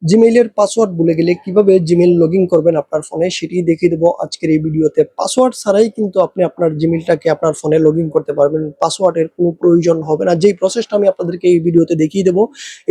জিমেইলের password ভুলে গেলে কিভাবে জিমেইল লগইন করবেন আপনার ফোনে সেটি দেখিয়ে দেবো আজকের এই ভিডিওতে। পাসওয়ার্ড ছাড়াই কিন্তু আপনি আপনার জিমেইলটাকে আপনার ফোনে লগইন করতে পারবেন। পাসওয়ার্ডের কোনো প্রয়োজন হবে না। যেই প্রসেসটা আমি আপনাদেরকে এই ভিডিওতে দেখিয়ে দেবো,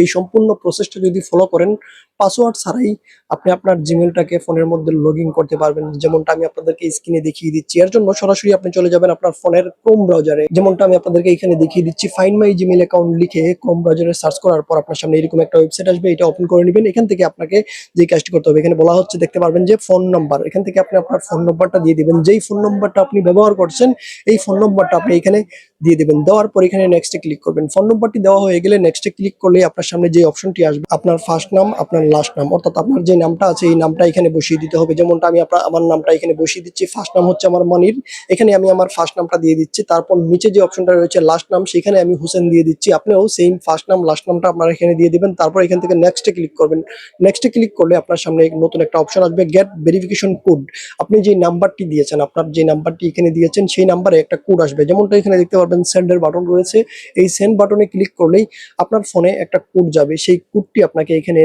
এই সম্পূর্ণ প্রসেসটা যদি ফলো করেন, পাসওয়ার্ড ছাড়াই আপনি আপনার জিমেইলটাকে ফোনের মধ্যে লগইন করতে পারবেন। যেমনটা আমি আপনাদেরকে স্ক্রিনে দেখিয়ে দিচ্ছি। এর জন্য সরাসরি আপনি চলে যাবেন আপনার ফোনের ক্রোম ব্রাউজারে। যেমনটা আমি আপনাদেরকে এখানে দেখিয়ে দিচ্ছি, ফাইন্ড মাই জিমেইল অ্যাকাউন্ট লিখে ক্রোম ব্রাউজারে সার্চ করার পর আপনার সামনে এরকম একটা ওয়েবসাইট আসবে। এটা ওপেন করে নেবেন। এখান থেকে আপনাকে যে কাজটি করতে হবে, এখানে বলা হচ্ছে দেখতে পারবেন যে ফোন নাম্বার। এখান থেকে আপনি আপনার ফোন নাম্বারটা দিয়ে দিবেন। যেই ফোন নাম্বারটা আপনি ব্যবহার করছেন এই ফোন নাম্বারটা আপনি এখানে দিয়ে দিবেন। দেওয়ার পর এখানে নেক্সটে ক্লিক করবেন। ফোন নাম্বারটি দেওয়া হয়ে গেলে নেক্সটে ক্লিক করলে আপনার সামনে যে অপশনটি আসবে, আপনার ফার্স্ট নাম, আপনার লাস্ট নাম, অর্থাৎ আপনার যে নামটা আছে এই নামটা এখানে বসিয়ে দিতে হবে। যেমনটা আমি আমার নামটা এখানে বসিয়ে দিচ্ছি। ফার্স্ট নাম হচ্ছে আমার মনির, এখানে আমি আমার ফার্স্ট নামটা দিয়ে দিচ্ছি। তারপর নিচে যে অপশনটা রয়েছে লাস্ট নাম, সেখানে আমি হোসেন দিয়ে দিচ্ছি। আপনিও সেম ফার্স্ট নাম লাস্ট নামটা আপনারা এখানে দিয়ে দিবেন। তারপর এখান থেকে নেক্সটে ক্লিক করবেন। নেক্সটে ক্লিক করলে আপনার সামনে নতুন একটা অপশন আসবে, গেট ভেরিফিকেশন কোড। আপনি যে নাম্বারটি দিয়েছেন, আপনার যে নাম্বারটি এখানে দিয়েছেন সেই নাম্বারে একটা কোড আসবে। যেমনটা এখানে দেখতে পারবেন সেন্ডের বাটন রয়েছে। এই সেন্ড বাটনে ক্লিক করলেই আপনার ফোনে একটা কোড যাবে। সেই কোডটি আপনাকে এখানে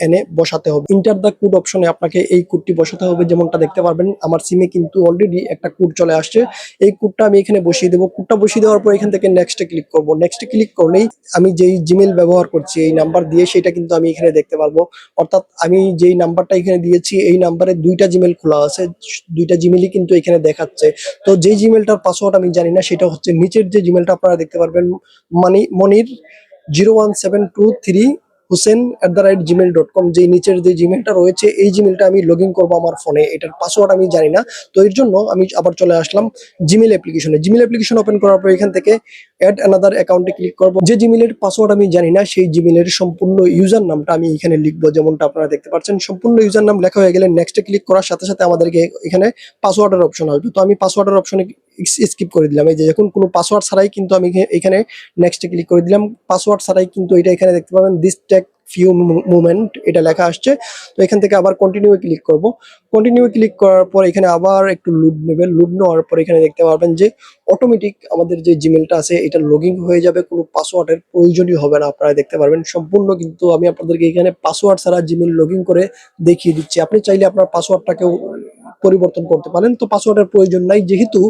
এনে বসাতে হবে। ইন্টার দ্য কোড অপশনে আপনাকে এই কোডটি বসাতে হবে। যেমনটা দেখতে পারবেন আমার সিমে কিন্তু অলরেডি একটা কোড চলে আসছে। এই কোডটা আমি এখানে বসিয়ে দেবো। কোডটা বসিয়ে দেওয়ার পর এখান থেকে নেক্সটে ক্লিক করব। নেক্সটে ক্লিক করলেই আমি যেই জিমেইল ব্যবহার করছি এই নাম্বার দিয়ে সেটা কিন্তু আমি এখানে দেখতে পারবো। অর্থাৎ আমি যেই নাম্বারটা এখানে দিয়েছি এই নাম্বারে দুইটা জিমেইল খোলা আছে, দুইটা জিমেইলই কিন্তু এখানে দেখাচ্ছে। তো যেই জিমেইলটার পাসওয়ার্ড আমি জানি না সেটা হচ্ছে নিচের যে জিমেইলটা আপনারা দেখতে পারবেন, মনির 01723 husain@gmail.com, যেই নিচের যে জিমেইলটা রয়েছে এই জিমেইলটা আমি লগ ইন করবো আমার ফোনে। এটার পাসওয়ার্ড আমি জানি না। তো এর জন্য আমি আবার চলে আসলাম জিমেইল অ্যাপ্লিকেশনে। জিমেইল অ্যাপ্লিকেশন ওপেন করার পর এখান থেকে অ্যাড অ্যানাদার অ্যাকাউন্টে ক্লিক করব। যে জিমেইলের পাসওয়ার্ড আমি জানি না সেই জিমেইলের সম্পূর্ণ ইউজার নামটা আমি এখানে লিখবো। যেমনটা আপনারা দেখতে পাচ্ছেন সম্পূর্ণ ইউজার নাম লেখা হয়ে গেলে নেক্সটে ক্লিক করার সাথে সাথে আমাদেরকে এখানে পাসওয়ার্ডের অপশন আসবে। তো আমি পাসওয়ার্ডের অপশনে স্কিপ করে দিলাম। এই যে দেখুন কোনো পাসওয়ার্ড ছাড়াই কিন্তু আমি এখানে নেক্সটে ক্লিক করে দিলাম। পাসওয়ার্ড ছাড়াই কিন্তু এটা এখানে দেখতে পাবেন দিস টেক ফিউ মুভমেন্ট এটা লেখা আসছে। তো এখান থেকে আবার কন্টিনিউ ক্লিক করব। কন্টিনিউ ক্লিক করার পর এখানে আবার একটু লুড নেবেন। লুড নেওয়ার পর এখানে দেখতে পারবেন যে অটোমেটিক আমাদের যে জিমেইলটা আছে এটা লগইন হয়ে যাবে। কোনো পাসওয়ার্ডের প্রয়োজনই হবে না। আপনারা দেখতে পারবেন সম্পূর্ণ কিন্তু আমি আপনাদেরকে এখানে পাসওয়ার্ড ছাড়া জিমেইল লগইন করে দেখিয়ে দিচ্ছি। আপনি চাইলে আপনার পাসওয়ার্ডটাকেও পরিবর্তন করতে পারেন। তো পাসওয়ার্ডের প্রয়োজন নাই, যেহেতু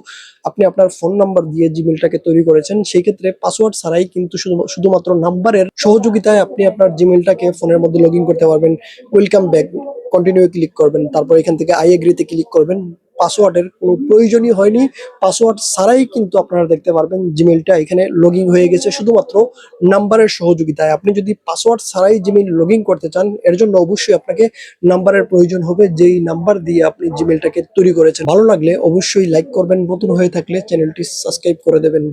আপনি আপনার ফোন নাম্বার দিয়ে জিমেইলটাকে তৈরি করেছেন সেই ক্ষেত্রে পাসওয়ার্ড ছাড়াই কিন্তু শুধুমাত্র নাম্বারের সহযোগিতায় আপনি আপনার জিমেইলটাকে ফোনের মধ্যে লগ ইন করতে পারবেন। ওয়েলকাম ব্যাক, কন্টিনিউ ক্লিক করবেন। তারপর এখান থেকে আই এগ্রিতে ক্লিক করবেন। পাসওয়ার্ডের কোনো প্রয়োজনই হয়নি। পাসওয়ার্ড ছাড়াই কিন্তু আপনারা দেখতে পারবেন জিমেইলটা এখানে লগ ইন হয়ে গেছে শুধুমাত্র নাম্বারের সহযোগিতায়। আপনি যদি পাসওয়ার্ড ছাড়াই জিমেইল লগ ইন করতে চান এর জন্য অবশ্যই আপনাকে নাম্বারের প্রয়োজন হবে, যেই নাম্বার দিয়ে আপনি জিমেইলটাকে তৈরি করেছেন। ভালো লাগলে অবশ্যই লাইক করবেন, নতুন হয়ে থাকলে চ্যানেলটি সাবস্ক্রাইব করে দেবেন।